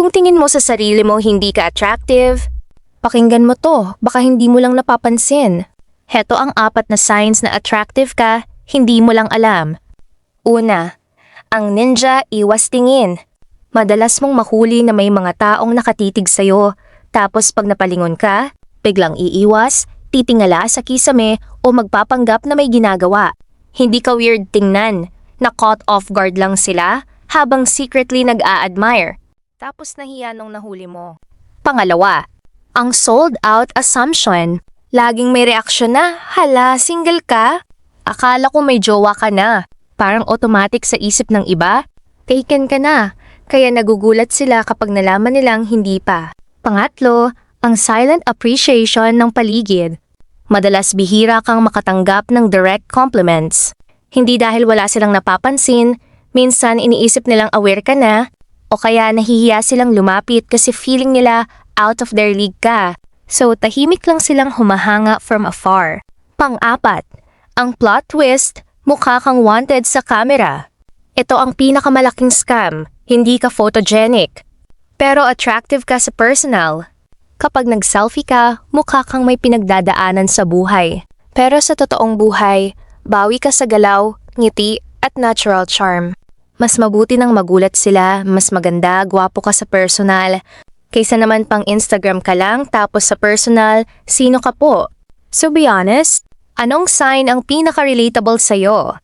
Kung tingin mo sa sarili mo hindi ka attractive, pakinggan mo to, baka hindi mo lang napapansin. Heto ang 4 na signs na attractive ka, hindi mo lang alam. Una, ang ninja iwas tingin. Madalas mong mahuli na may mga taong nakatitig sa'yo, tapos pag napalingon ka, biglang iiwas, titingala sa kisame o magpapanggap na may ginagawa. Hindi ka weird tingnan, na caught off guard lang sila habang secretly nag-a-admire. Tapos nahiya nung nahuli mo. Pangalawa, ang sold out assumption. Laging may reaksyon na, hala, single ka? Akala ko may jowa ka na. Parang automatic sa isip ng iba, taken ka na. Kaya nagugulat sila kapag nalaman nilang hindi pa. Pangatlo, ang silent appreciation ng paligid. Madalas bihira kang makatanggap ng direct compliments. Hindi dahil wala silang napapansin, minsan iniisip nilang aware ka na, o kaya nahihiya silang lumapit kasi feeling nila out of their league ka. So tahimik lang silang humahanga from afar. Pang-4, ang plot twist, mukha kang wanted sa camera. Ito ang pinakamalaking scam, hindi ka photogenic. Pero attractive ka sa personal. Kapag nag-selfie ka, mukha kang may pinagdadaanan sa buhay. Pero sa totoong buhay, bawi ka sa galaw, ngiti at natural charm. Mas mabuti nang magulat sila, mas maganda, gwapo ka sa personal, kaysa naman pang Instagram ka lang tapos sa personal, sino ka po? So be honest, anong sign ang pinaka-relatable sa'yo?